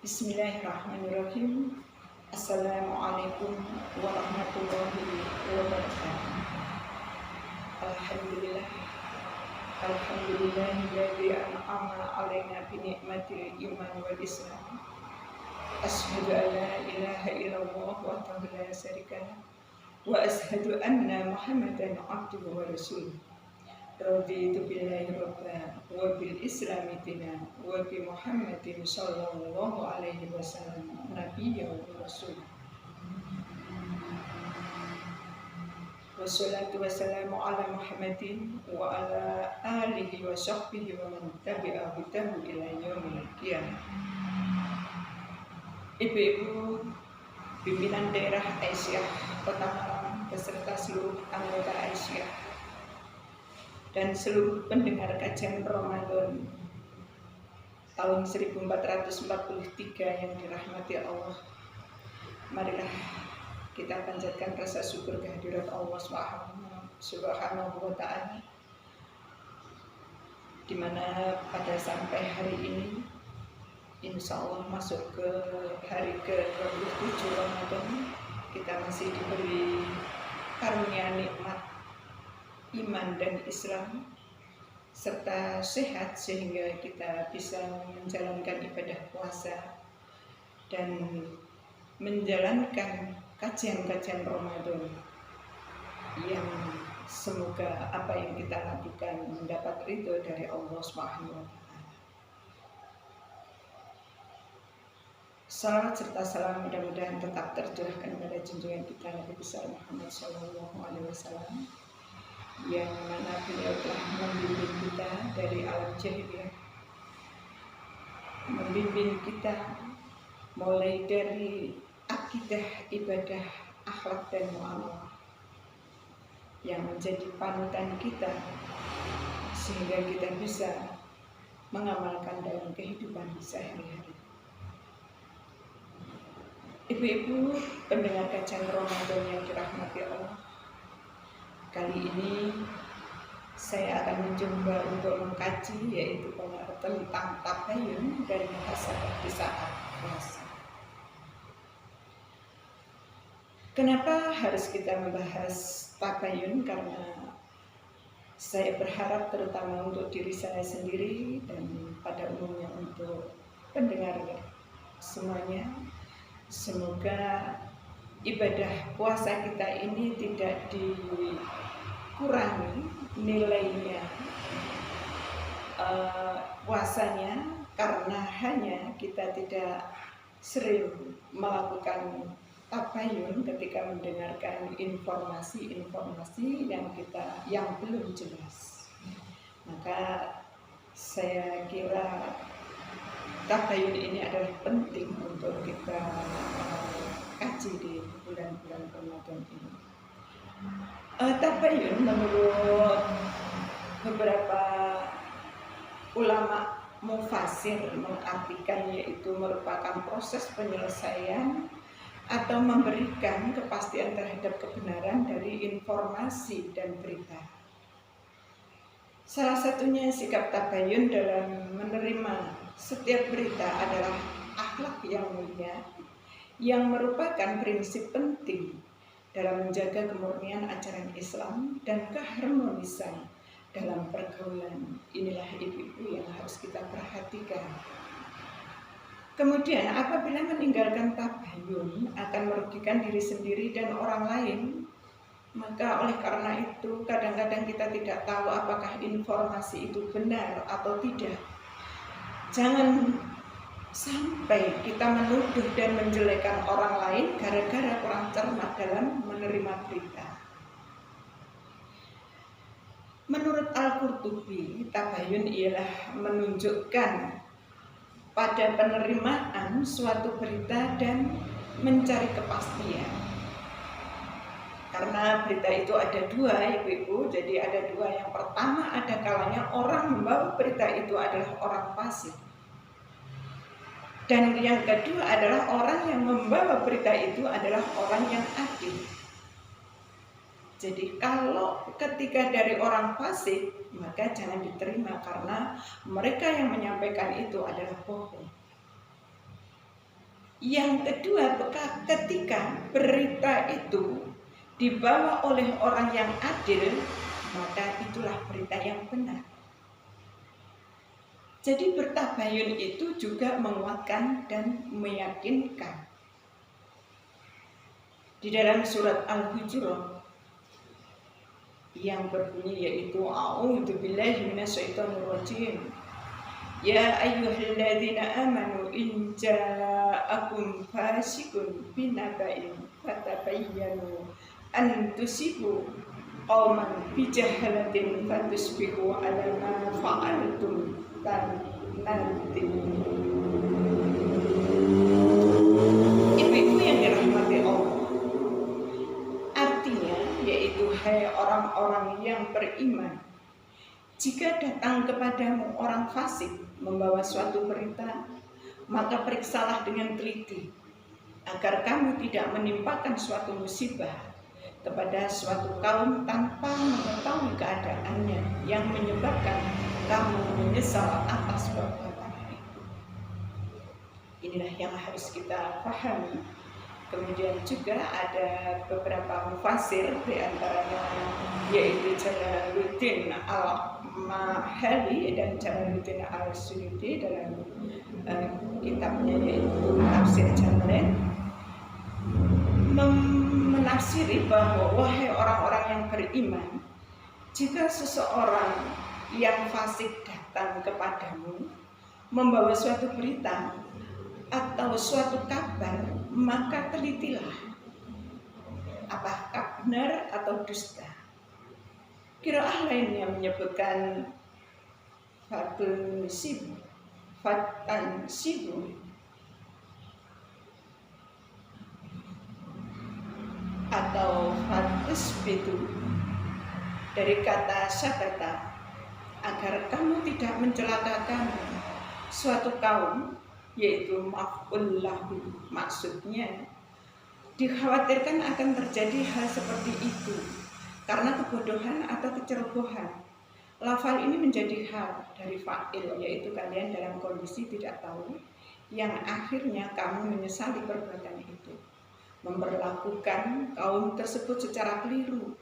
Bismillahirrahmanirrahim. Assalamualaikum warahmatullahi wabarakatuh. Alhamdulillah. Alhamdulillahilladzi an'ama 'alaina bi ni'matil iman wal islam. Asyhadu an la ilaha illallah wahdahu la syarika lah wa asyhadu anna Muhammadan 'abduhu wa rasuluh. Raditu billahi rabba wa bil islami dina wa bi Muhammadin sallallahu alaihi wasallam nabiyya wa rasul. Wassalatu wassalamu ala Muhammadin wa ala alihi wa sahbihi wa man tabi'a hudahu ila yaumil qiyamah. Ibu-ibu pimpinan daerah Aisyah Kota Malang beserta seluruh anggota Aisyah dan seluruh pendengar kajian Ramadan tahun 1443 yang dirahmati Allah, marilah kita panjatkan rasa syukur kehadirat Allah Subhanahu wa Ta'ala, di mana pada sampai hari ini insya Allah masuk ke hari ke-27 Ramadan, kita masih diberi karunia nikmat iman dan Islam serta sehat sehingga kita bisa menjalankan ibadah puasa dan menjalankan kajian-kajian Ramadan yang semoga apa yang kita lakukan mendapat ridho dari Allah Subhanahu wa Ta'ala. Salawat serta salam mudah-mudahan tetap tercurahkan pada junjungan kita Nabi besar Muhammad Sallallahu Alaihi Wasallam, yang mana beliau telah membimbing kita dari alam jahiliyah, membimbing kita mulai dari akidah, ibadah, akhlak dan muamalah yang menjadi panutan kita sehingga kita bisa mengamalkan dalam kehidupan sehari-hari. Ibu-ibu pendengar kajian Ramadan yang dirahmati Allah, kali ini saya akan mencoba untuk mengkaji yaitu tentang tabayun dan muhasabah di saat puasa. Kenapa harus kita membahas tabayun? Karena saya berharap terutama untuk diri saya sendiri dan pada umumnya untuk pendengar semuanya, semoga ibadah puasa kita ini tidak dikurangi nilainya puasanya karena hanya kita tidak sering melakukan tabayun ketika mendengarkan informasi-informasi yang belum jelas. Maka saya kira tabayun ini adalah penting untuk kita kaji di bulan-bulan Ramadan ini. Tabayun menurut beberapa ulama mufasir mengartikan yaitu merupakan proses penyelesaian atau memberikan kepastian terhadap kebenaran dari informasi dan berita. Salah satunya sikap tabayun dalam menerima setiap berita adalah akhlak yang mulia, yang merupakan prinsip penting dalam menjaga kemurnian ajaran Islam dan keharmonisan dalam pergaulan. Inilah ibu-ibu yang harus kita perhatikan. Kemudian apabila meninggalkan tabayun akan merugikan diri sendiri dan orang lain, maka oleh karena itu kadang-kadang kita tidak tahu apakah informasi itu benar atau tidak. Jangan sampai kita menuduh dan menjelekkan orang lain gara-gara kurang cermat dalam menerima berita. Menurut Al-Qurtubi, tabayun ialah menunjukkan pada penerimaan suatu berita dan mencari kepastian. Karena berita itu ada dua, ibu-ibu, jadi ada dua. Yang pertama, ada kalanya orang membawa berita itu adalah orang fasik. Dan yang kedua adalah orang yang membawa berita itu adalah orang yang adil. Jadi kalau ketika dari orang fasik, maka jangan diterima karena mereka yang menyampaikan itu adalah bohong. Yang kedua, ketika berita itu dibawa oleh orang yang adil, maka itulah berita yang benar. Jadi bertabayun itu juga menguatkan dan meyakinkan. Di dalam surat Al-Hujurat yang berbunyi yaitu A'udzubillahi minasyaitonirrajim. Ya ayyuhalladzina amanu in ja'akum fasiqun binaba'in fatabayyanu an tusibu qauman bijahalatin fatusbihu ala ma fa'altum nanti. Ibu-ibu yang dirahmati Allah, artinya yaitu hai orang-orang yang beriman, jika datang kepadamu orang fasik membawa suatu berita, maka periksalah dengan teliti agar kamu tidak menimpakan suatu musibah kepada suatu kaum tanpa mengetahui keadaannya yang menyebabkan kamu menyesal atas perbuatan itu. Inilah yang harus kita pahami. Kemudian juga ada beberapa mufasir, di antaranya yaitu Jalaluddin Al-Mahali dan Jalaluddin Al-Suyuti dalam kitabnya yaitu Tafsir Jalalain, menafsiri bahwa wahai orang-orang yang beriman, jika seseorang yang fasik datang kepadamu membawa suatu berita atau suatu kabar, maka telitilah apakah benar atau dusta. Qiraah lainnya menyebutkan fatan sibu atau fatusbitu dari kata syabata, agar kamu tidak mencelakakan suatu kaum, yaitu maf'ul lahu. Maksudnya dikhawatirkan akan terjadi hal seperti itu karena kebodohan atau kecerobohan. Lafal ini menjadi hal dari fa'il, yaitu kalian dalam kondisi tidak tahu, yang akhirnya kamu menyesali perbuatan itu, memperlakukan kaum tersebut secara keliru.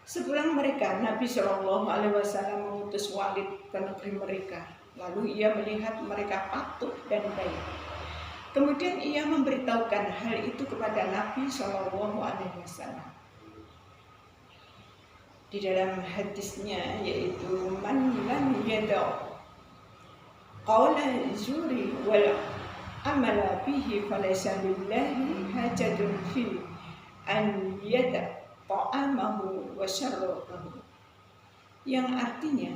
Sepulang mereka, Nabi Shallallahu Alaihi Wasallam mengutus Walid ke negeri mereka. Lalu ia melihat mereka patuh dan baik. Kemudian ia memberitahukan hal itu kepada Nabi Shallallahu Alaihi Wasallam. Di dalam hadisnya yaitu man lam yada' qawla zuri wal amala bihi falaysa lillahi hajatun fi an yada' ta'amahu wa syarrabahu. Yang artinya,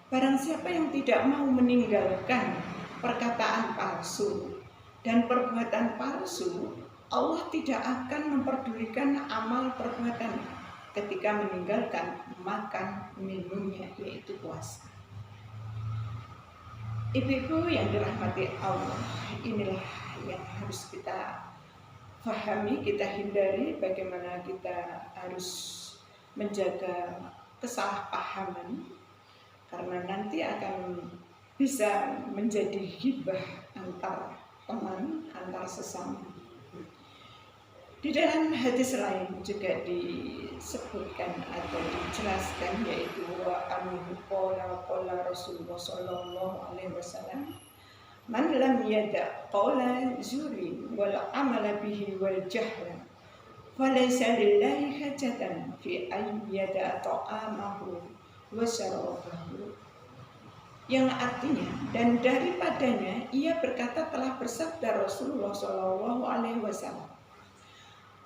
barang siapa yang tidak mau meninggalkan perkataan palsu dan perbuatan palsu, Allah tidak akan memperdulikan amal perbuatan ketika meninggalkan makan minumnya, yaitu puasa. Ibu-ibu yang dirahmati Allah, inilah yang harus kita pahami, kita hindari, bagaimana kita harus menjaga kesalahpahaman, karena nanti akan bisa menjadi ghibah antar teman, antar sesama. Di dalam hadis lain juga disebutkan atau dijelaskan, yaitu wa anhu qala Rasulullah sallallahu alaihi wasallam, man lam yada' qawla zuri wal amala bihi wal jahla falaysa lillahi hajatan fi an yada' ta'amahu wa syarabahu. Yang artinya, dan daripadanya ia berkata, telah bersabda Rasulullah sallallahu alaihi wasallam,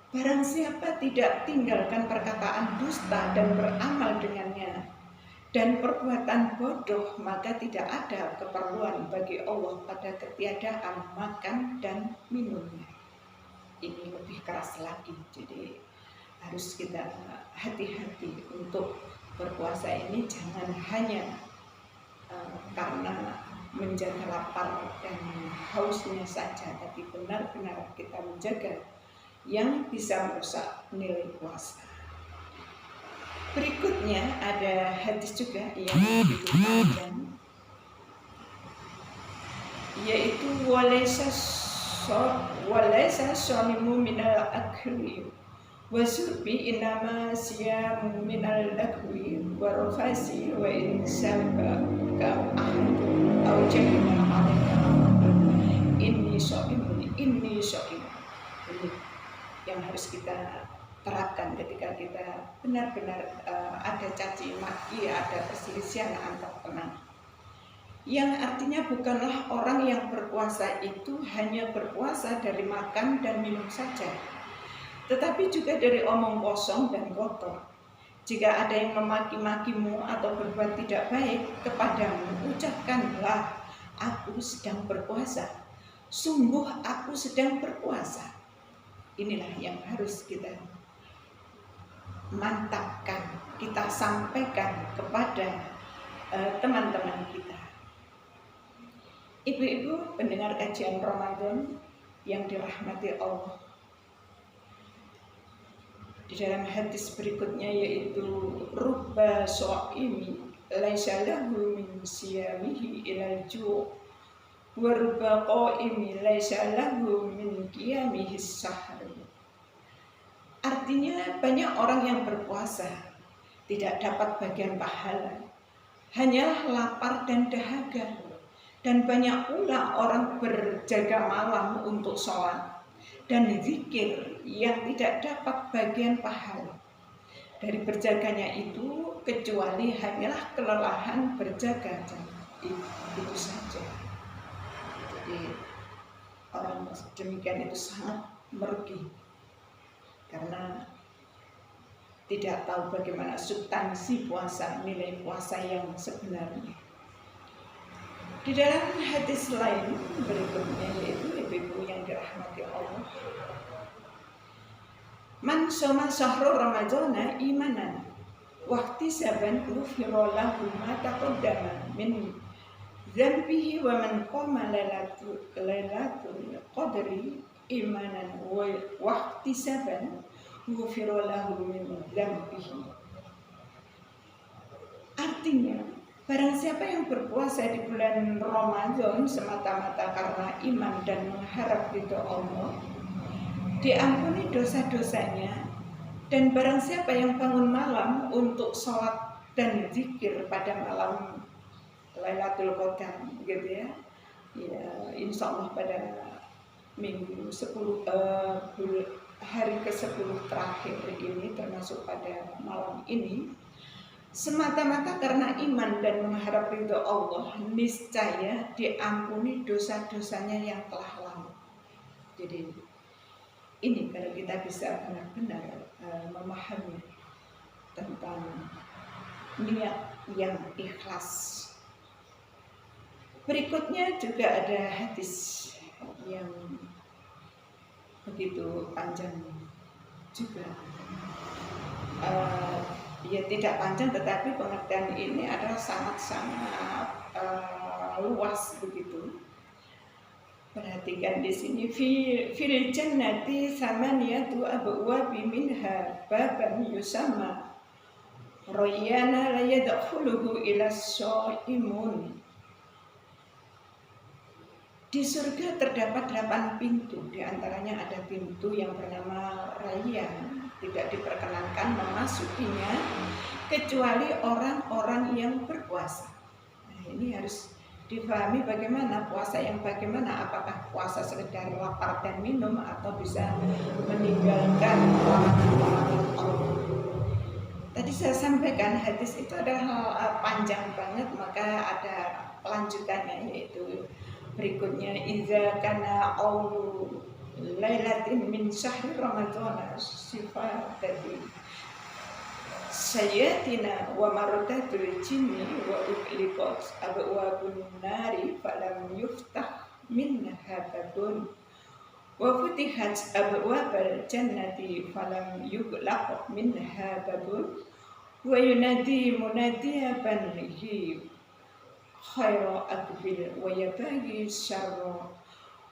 barang siapa tidak tinggalkan perkataan dusta dan beramal dengannya dan perbuatan bodoh, maka tidak ada keperluan bagi Allah pada ketiadaan makan dan minumnya. Ini lebih keras lagi, jadi harus kita hati-hati untuk berpuasa ini. Jangan hanya karena menjaga lapar dan hausnya saja, tapi benar-benar kita menjaga yang bisa merusak nilai puasa. Berikutnya ada hadis juga yang begitu panjang, yaitu walaysa walaysa shamimu minal akli wa surbi inama siyamu minal lakwi wa rafasi wa insaba ka ahadu au jahina alaika inni sha'imun. Ini yang harus kita terapkan ketika kita benar-benar ada caci maki, ada perselisihan antar teman. Yang artinya bukanlah orang yang berpuasa itu hanya berpuasa dari makan dan minum saja, tetapi juga dari omong kosong dan kotor. Jika ada yang memaki-makimu atau berbuat tidak baik kepadamu, ucapkanlah, aku sedang berpuasa. Sungguh aku sedang berpuasa. Inilah yang harus kita mantapkan, kita sampaikan kepada teman-teman kita. Ibu-ibu pendengar kajian Ramadan yang dirahmati Allah, di dalam hadis berikutnya yaitu rubba sha'imi laisa lahu min siyamihi ilal ju' wa rubba qa'imi laisa lahu min qiyamihi sahr. Artinya banyak orang yang berpuasa tidak dapat bagian pahala, hanyalah lapar dan dahaga. Dan banyak pula orang berjaga malam untuk sholat dan zikir yang tidak dapat bagian pahala dari berjaganya itu, kecuali hanyalah kelelahan berjaga. Itu saja. Jadi orang demikian itu sangat merugi karena tidak tahu bagaimana substansi puasa, nilai puasa yang sebenarnya. Di dalam hadis lain berikutnya yaitu ibu-ibu yang dirahmati Allah, man shoma syahrul ramadhana imanan wa ihtisaban ghufira lahu ma taqaddama min dzambihi wa man qama lailatul qadri imanan wa ihtisaban ghufira lahu min dzambihi. Artinya, barang siapa yang berpuasa di bulan Ramadan semata-mata karena iman dan mengharap ridho Allah, diampuni dosa-dosanya. Dan barang siapa yang bangun malam untuk sholat dan zikir pada malam Lailatul Qadar, gitu ya, insya Allah pada minggu 10 hari ke-10 terakhir ini, termasuk pada malam ini, semata-mata karena iman dan mengharap ridho Allah, niscaya diampuni dosa-dosanya yang telah lalu. Jadi ini kalau kita bisa benar-benar memahami tentang niat yang ikhlas. Berikutnya juga ada hadis yang begitu panjang juga. Ya tidak panjang, tetapi pengertian ini adalah sangat-sangat luas begitu. Perhatikan di sini, fil jannati samaniyatu abwabi minha baban yusamma rayyana la yadkhuluhu illa shaimun. Di surga terdapat 8 pintu, di antaranya ada pintu yang bernama Rayyan. Tidak diperkenankan memasukinya kecuali orang-orang yang berpuasa. Nah, ini harus dipahami bagaimana puasa yang bagaimana. Apakah puasa sekedar lapar dan minum atau bisa meninggalkan larangan Allah. Tadi saya sampaikan hadis itu adalah panjang banget, maka ada lanjutannya yaitu berikutnya, idza kana awlu lailatin min syahri ramadhana sifatati sayyatina wa maradatul jinni wa uqliqat abwabun nari falam yuftah minha babun wa futihat abwabal jannati falam yughlaq minha babun wa yunadi munadiyan bihi khaira akbil wa yabagi syarra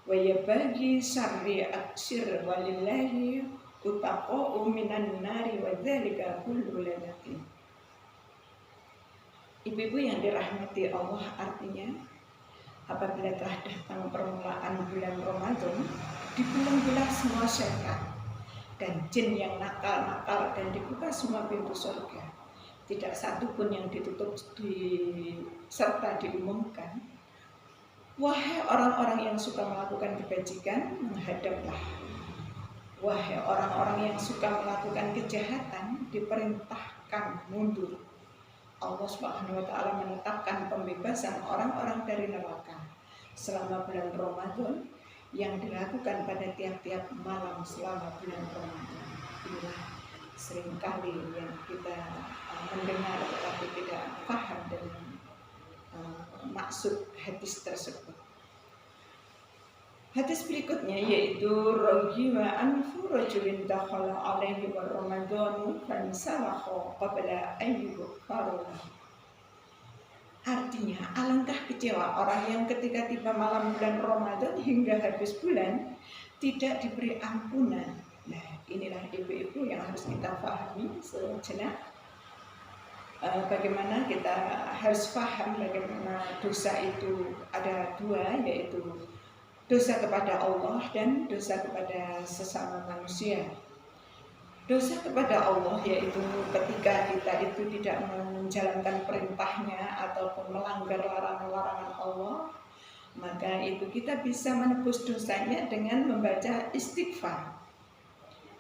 wa yabagi syarri aksir walillahi utaqa'u minan nari wa dzalika kullu lailatin. Ibu-ibu yang dirahmati Allah, artinya apabila telah datang permulaan bulan Ramadan, digulung-gulang semua syaitan dan jin yang nakal-nakal dan dibuka semua pintu surga. Tidak satu pun yang ditutup serta diumumkan, wahai orang-orang yang suka melakukan kebajikan, menghadaplah. Wahai orang-orang yang suka melakukan kejahatan, diperintahkan mundur. Allah Subhanahu wa taala menetapkan pembebasan orang-orang dari neraka selama bulan Ramadan yang dilakukan pada tiap-tiap malam selama bulan Ramadan. Inilah seringkali yang kita mendengar tetapi tidak paham dengan maksud hadis tersebut. Hadis berikutnya yaitu rajiwa anfu rajulin dakhala alaihi wa ramadhanu fansalakha qabla ayyuhu farulah. Artinya alangkah kecewa orang yang ketika tiba malam bulan Ramadan hingga habis bulan tidak diberi ampunan. Nah, inilah ibu-ibu yang harus kita pahami sejenak. Bagaimana kita harus paham bagaimana dosa itu ada dua, yaitu dosa kepada Allah dan dosa kepada sesama manusia. Dosa kepada Allah yaitu ketika kita itu tidak menjalankan perintahnya ataupun melanggar larangan-larangan Allah, maka itu kita bisa menebus dosanya dengan membaca istighfar.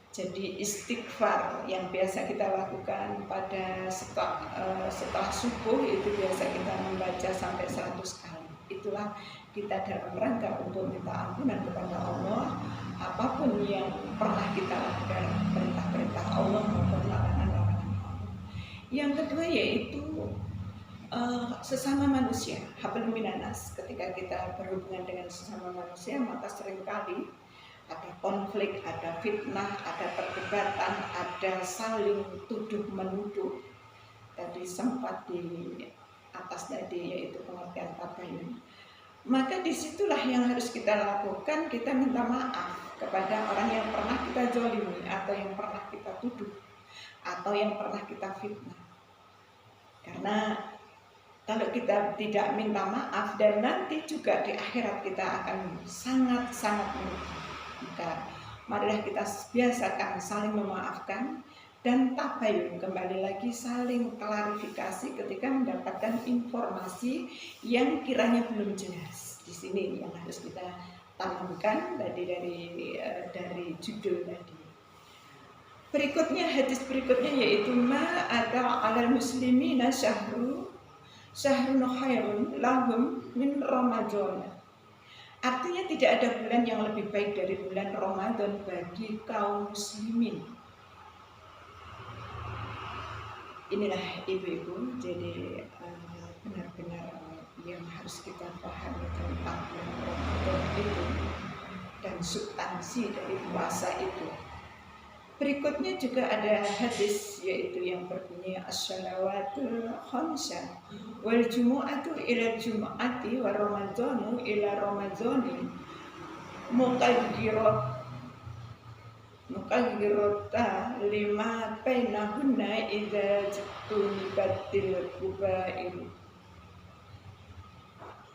Jadi istighfar yang biasa kita lakukan pada setelah subuh itu biasa kita membaca sampai 100 kali. Itulah kita dalam rangka untuk minta ampunan kepada Allah apapun yang pernah kita lakukan, perintah-perintah Allah maupun larangan-larangan Allah. Yang kedua yaitu sesama manusia, hablum minanas. Ketika kita berhubungan dengan sesama manusia, maka seringkali ada konflik, ada fitnah, ada perdebatan, ada saling tuduh menuduh. Tadi sempat di atas tadi yaitu pengertian tabayun. Maka disitulah yang harus kita lakukan, kita minta maaf kepada orang yang pernah kita zalimi atau yang pernah kita tuduh atau yang pernah kita fitnah. Karena kalau kita tidak minta maaf dan nanti juga di akhirat kita akan sangat-sangat merugi. Maka marilah kita biasakan saling memaafkan dan tabayun, kembali lagi saling klarifikasi ketika mendapatkan informasi yang kiranya belum jelas. Di sini yang harus kita tanamkan tadi dari judul tadi. Berikutnya, hadis berikutnya yaitu ma ada alal muslimina syahrun khairun lahum min Ramadan. Artinya tidak ada bulan yang lebih baik dari bulan Ramadan bagi kaum muslimin. Inilah ibu-ibu, jadi benar-benar yang harus kita pahami tentang bulan Ramadan itu dan substansi dari puasa itu. Berikutnya juga ada hadis yaitu yang berbunyi as-shalawatul khamsah wal jumu'atu ila jumu'ati wa ramadhanu ila ramadhani muqayyirata lima bainahunna idza jtunibatil kuba'ir.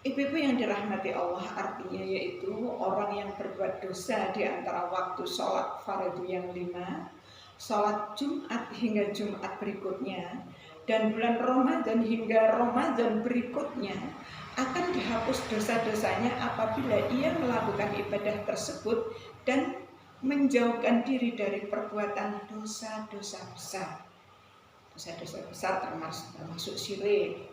Ibu-ibu yang dirahmati Allah, artinya yaitu orang yang berbuat dosa di antara waktu sholat fardu yang 5, sholat Jumat hingga Jumat berikutnya, dan bulan Ramadan hingga Ramadan berikutnya, akan dihapus dosa-dosanya apabila ia melakukan ibadah tersebut dan menjauhkan diri dari perbuatan dosa-dosa besar. Dosa-dosa besar termasuk syirik,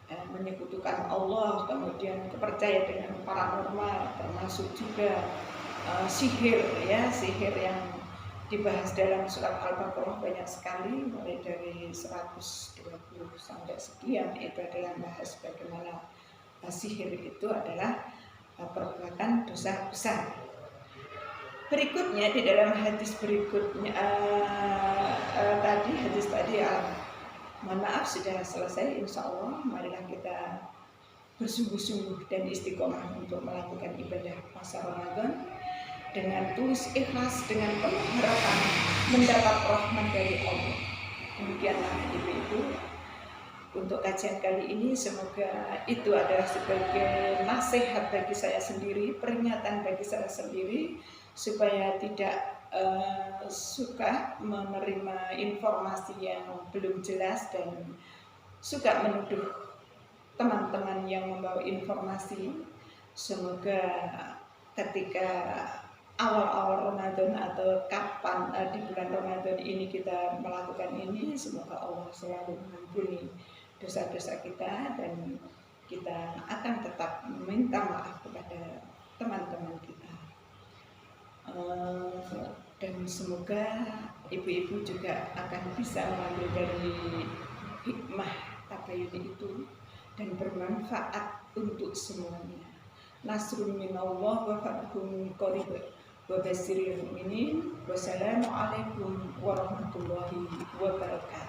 menyekutukan Allah, kemudian kepercayaan dengan paranormal, termasuk juga sihir, ya, sihir yang dibahas dalam surat Al-Baqarah banyak sekali, mulai dari 120 sampai sekian. Itu adalah bahas bagaimana sihir itu adalah perbuatan dosa besar. Berikutnya di dalam hadis berikutnya hadis tadi mohon maaf sudah selesai, insya Allah marilah kita bersungguh-sungguh dan istiqomah untuk melakukan ibadah puasa Ramadan dengan tulus ikhlas, dengan penuh harapan mendapat rahmat dari Allah. Demikianlah ibu-ibu untuk kajian kali ini semoga itu adalah sebagai nasihat bagi saya sendiri, peringatan bagi saya sendiri supaya tidak suka menerima informasi yang belum jelas dan suka menuduh teman-teman yang membawa informasi. Semoga ketika awal-awal Ramadan atau kapan di bulan Ramadan ini kita melakukan ini, semoga Allah selalu mengampuni dosa-dosa kita dan kita akan tetap meminta maaf kepada teman-teman kita. Dan semoga ibu-ibu juga akan bisa mengambil dari hikmah tabayun itu dan bermanfaat untuk semuanya. Nasrun minallah wa fathun qarib wa basyiril mu'minin. Wassalamualaikum warahmatullahi wabarakatuh.